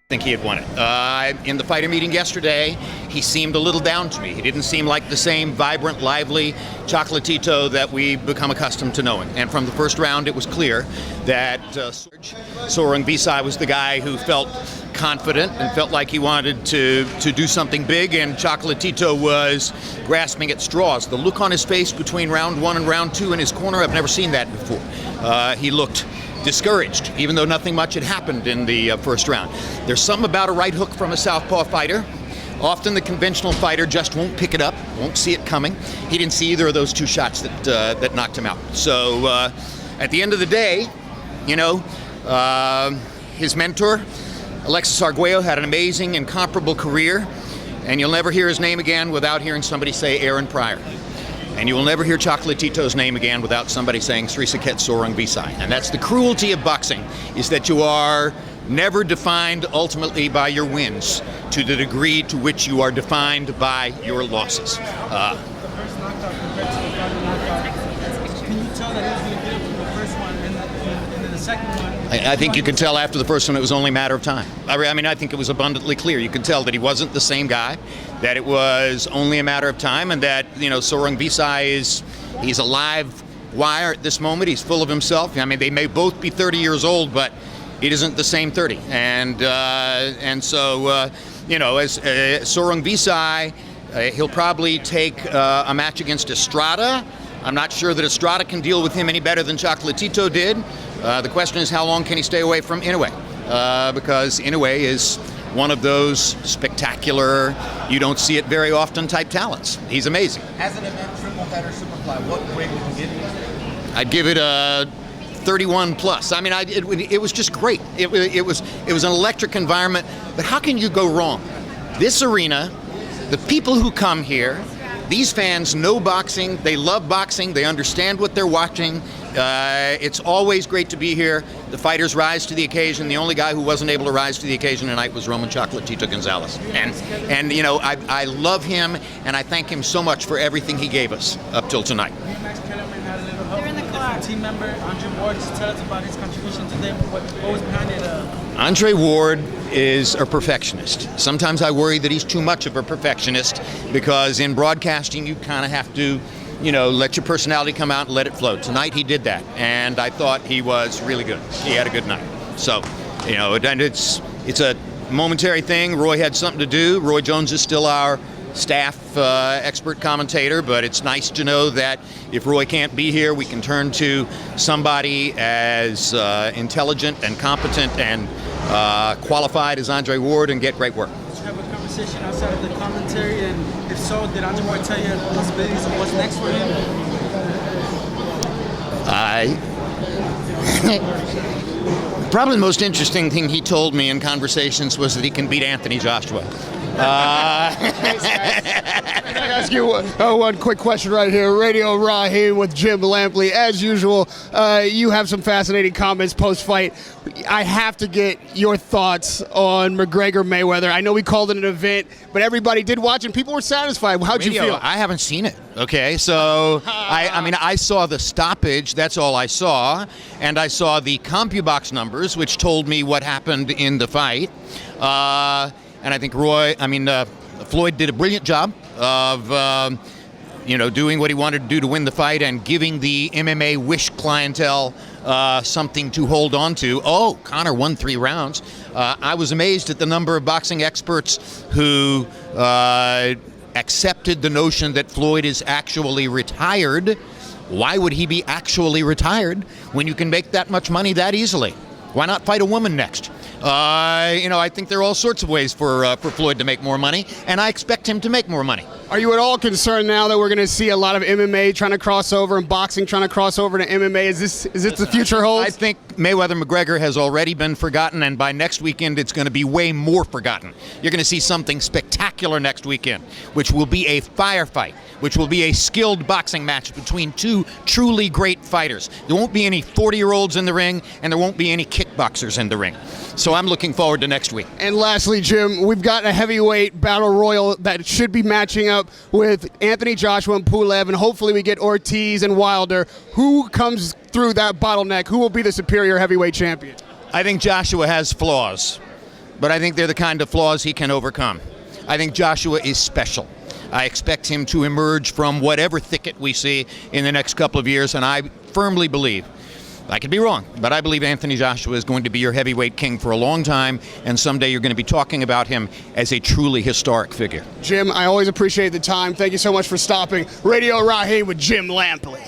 Think he had won it. In the fighter meeting yesterday, he seemed a little down to me. He didn't seem like the same vibrant, lively Chocolatito that we've become accustomed to knowing. And from the first round, it was clear that Sorong Visai was the guy who felt confident and felt like he wanted to do something big, and Chocolatito was grasping at straws. The look on his face between round one and round two in his corner, I've never seen that before. He looked discouraged, even though nothing much had happened in the first round. There's something about a right hook from a southpaw fighter. Often the conventional fighter just won't pick it up, won't see it coming. He didn't see either of those two shots that knocked him out. So at the end of the day, you know, his mentor, Alexis Arguello, had an amazing, incomparable career, and you'll never hear his name again without hearing somebody say Aaron Pryor. And you will never hear Chocolatito's name again without somebody saying Srisaket Sorong Visai. And that's the cruelty of boxing, is that you are never defined ultimately by your wins to the degree to which you are defined by your losses. Can you tell that he was going to get it from the first one and then the second one? I think you could tell after the first one it was only a matter of time. I mean, I think it was abundantly clear. You could tell that he wasn't the same guy, that it was only a matter of time, and that, you know, Sorong Visai he's a live wire at this moment. He's full of himself. I mean, they may both be 30 years old, but it isn't the same 30. And so, you know, as Sorong Visai, he'll probably take a match against Estrada. I'm not sure that Estrada can deal with him any better than Chocolatito did. The question is, how long can he stay away from Inoue? Because Inoue is one of those spectacular, you don't see it very often type talents. He's amazing. As an event, triple header, Superfly, what grade would you give it? I'd give it a 31 plus. I mean, it was just great. It was an electric environment. But how can you go wrong? This arena, the people who come here, these fans know boxing, they love boxing, they understand what they're watching. It's always great to be here. The fighters rise to the occasion. The only guy who wasn't able to rise to the occasion tonight was Roman Chocolatito Gonzalez. And you know, I love him, and I thank him so much for everything he gave us up till tonight. They're in the car. Team member Andre Ward, just tell us about his contribution today. What was behind it? Andre Ward is a perfectionist. Sometimes I worry that he's too much of a perfectionist, because in broadcasting you kind of have to, you know, let your personality come out and let it flow. Tonight he did that, and I thought he was really good. He had a good night. So, you know, and it's a momentary thing. Roy had something to do. Roy Jones is still our staff expert commentator, but it's nice to know that if Roy can't be here, we can turn to somebody as intelligent and competent and qualified as Andre Ward and get great work. Did you have a conversation outside of the commentary, and if so, did Andre Ward tell you possibilities of what's next for him? Probably the most interesting thing he told me in conversations was that he can beat Anthony Joshua. Can I ask you one quick question right here? Radio Raheem with Jim Lampley. As usual, you have some fascinating comments post-fight. I have to get your thoughts on McGregor-Mayweather. I know we called it an event, but everybody did watch and people were satisfied. How'd you feel? I haven't seen it. Okay, so I mean, I saw the stoppage. That's all I saw, and I saw the CompuBox numbers, which told me what happened in the fight. And I think Floyd did a brilliant job of, you know, doing what he wanted to do to win the fight and giving the MMA wish clientele something to hold on to. Oh, Conor won 3 rounds. I was amazed at the number of boxing experts who accepted the notion that Floyd is actually retired. Why would he be actually retired when you can make that much money that easily? Why not fight a woman next? You know, I think there are all sorts of ways for Floyd to make more money, and I expect him to make more money. Are you at all concerned now that we're going to see a lot of MMA trying to cross over and boxing trying to cross over to MMA? Is this the future holds? I think Mayweather-McGregor has already been forgotten, and by next weekend it's going to be way more forgotten. You're going to see something spectacular next weekend, which will be a firefight, which will be a skilled boxing match between two truly great fighters. There won't be any 40-year-olds in the ring, and there won't be any kickboxers in the ring. So I'm looking forward to next week. And lastly, Jim, we've got a heavyweight battle royal that should be matching up with Anthony Joshua and Pulev, and hopefully we get Ortiz and Wilder. Who comes through that bottleneck? Who will be the superior heavyweight champion? I think Joshua has flaws, but I think they're the kind of flaws he can overcome. I think Joshua is special. I expect him to emerge from whatever thicket we see in the next couple of years, and I firmly believe, I could be wrong, but I believe Anthony Joshua is going to be your heavyweight king for a long time, and someday you're going to be talking about him as a truly historic figure. Jim, I always appreciate the time. Thank you so much for stopping. Radio Raheem with Jim Lampley.